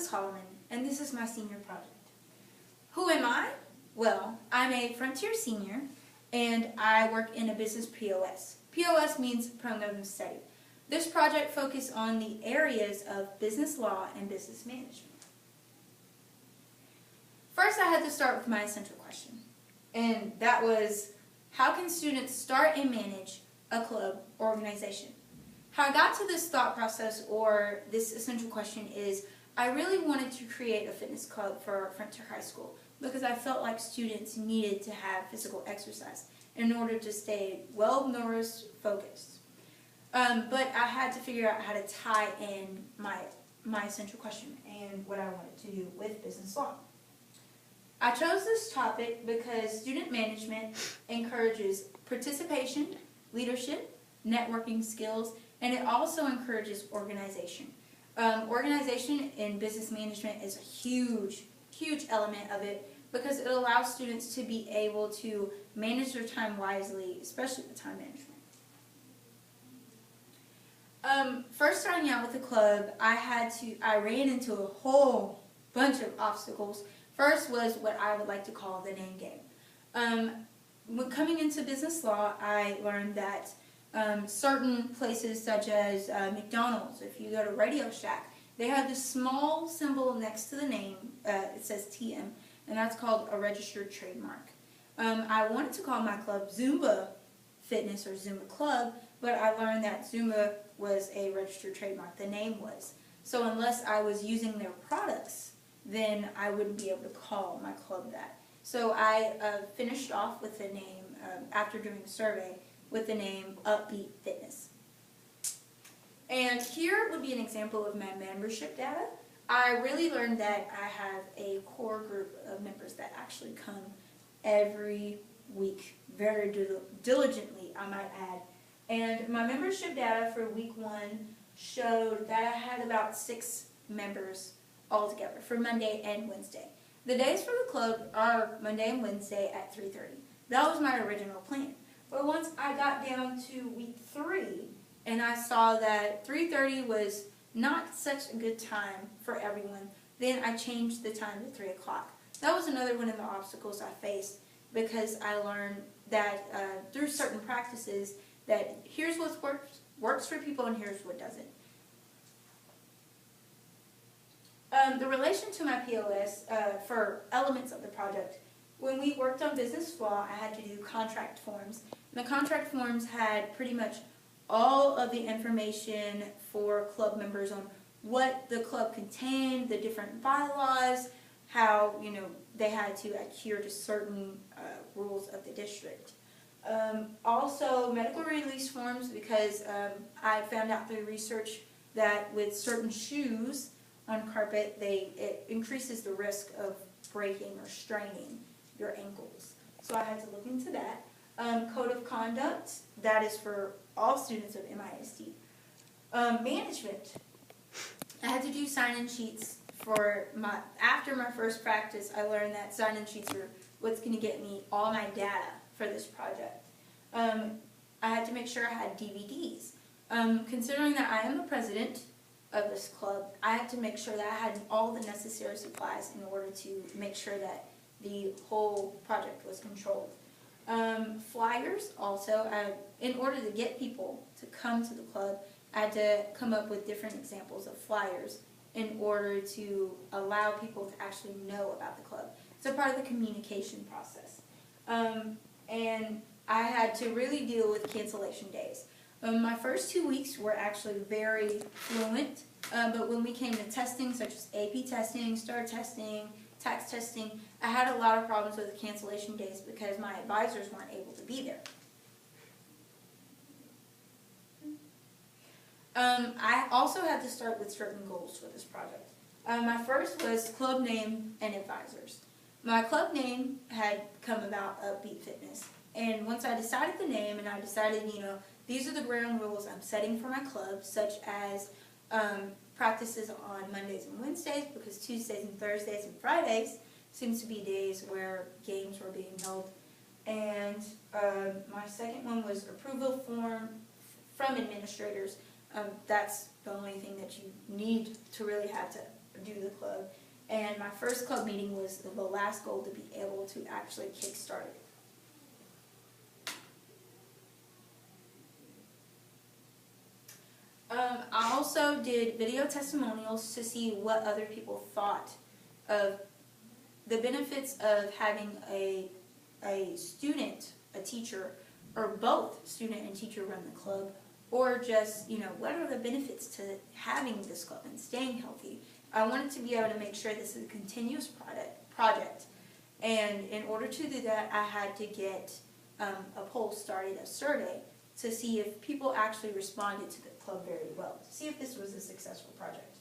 Holloman, and this is my senior project. Who am I? Well, I'm a Frontier senior, and I work in a business POS. POS means program of study. This project focused on the areas of business law and business management. First, I had to start with my essential question, and that was, how can students start and manage a club or organization? How I got to this thought process, or this essential question, is I really wanted to create a fitness club for Frontier High School because I felt like students needed to have physical exercise in order to stay well-nourished, focused. But I had to figure out how to tie in my essential question and what I wanted to do with business law. I chose this topic because student management encourages participation, leadership, networking skills, and it also encourages organization. Organization in business management is a huge element of it because it allows students to be able to manage their time wisely, especially with time management. First starting out with the club, I ran into a whole bunch of obstacles. First was what I would like to call the name game. When coming into business law, I learned that certain places such as McDonald's, if you go to Radio Shack, they have this small symbol next to the name, it says TM, and that's called a registered trademark. I wanted to call my club Zumba Fitness or Zumba Club, but I learned that Zumba was a registered trademark, the name was. So unless I was using their products, then I wouldn't be able to call my club that. So I finished off with the name, after doing a survey, with the name Upbeat Fitness. And here would be an example of my membership data. I really learned that I have a core group of members that actually come every week, very diligently, I might add. And my membership data for week 1 showed that I had about 6 members altogether for Monday and Wednesday. The days for the club are Monday and Wednesday at 3:30. That was my original plan. But once I got down to week 3 and I saw that 3:30 was not such a good time for everyone, then I changed the time to 3 o'clock. That was another one of the obstacles I faced because I learned that through certain practices that here's what works for people and here's what doesn't. The relation to my POS for elements of the project, when we worked on business law, I had to do contract forms. And the contract forms had pretty much all of the information for club members on what the club contained, the different bylaws, how they had to adhere to certain rules of the district. Also medical release forms, because I found out through research that with certain shoes on carpet, it increases the risk of breaking or straining your ankles. So I had to look into that. Code of conduct, that is for all students of MISD. Management, I had to do sign-in sheets after my first practice. I learned that sign-in sheets are what's going to get me all my data for this project. I had to make sure I had DVDs. Considering that I am the president of this club, I had to make sure that I had all the necessary supplies in order to make sure that the whole project was controlled. Flyers also, in order to get people to come to the club, I had to come up with different examples of flyers in order to allow people to actually know about the club. It's a part of the communication process. And I had to really deal with cancellation days. My first 2 weeks were actually very fluent, but when we came to testing, such as AP testing, STAR testing, tax testing, I had a lot of problems with cancellation days because my advisors weren't able to be there. I also had to start with certain goals for this project. My first was club name and advisors. My club name had come about Upbeat Fitness, and once I decided the name and I decided, these are the ground rules I'm setting for my club, such as practices on Mondays and Wednesdays, because Tuesdays and Thursdays and Fridays seems to be days where games were being held. And my second one was approval form from administrators. That's the only thing that you need to really have to do the club. And my first club meeting was the last goal to be able to actually kickstart it. I also did video testimonials to see what other people thought of the benefits of having a student, a teacher, or both student and teacher run the club, or just, what are the benefits to having this club and staying healthy. I wanted to be able to make sure this is a continuous project. And in order to do that, I had to get a poll started, a survey, to see if people actually responded to the club very well, to see if this was a successful project.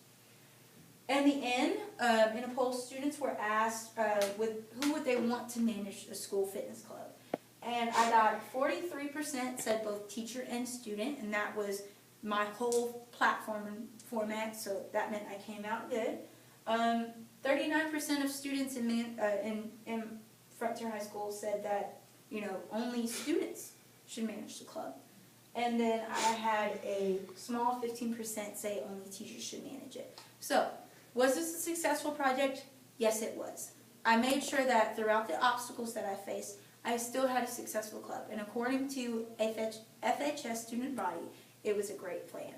In the end, in a poll, students were asked who would they want to manage the school fitness club. And I got 43% said both teacher and student, and that was my whole platform and format, so that meant I came out good. 39% of students in Frontier High School said that, only students should manage the club. And then I had a small 15% say only teachers should manage it. So, was this a successful project? Yes, it was. I made sure that throughout the obstacles that I faced, I still had a successful club. And according to FHS student body, it was a great plan.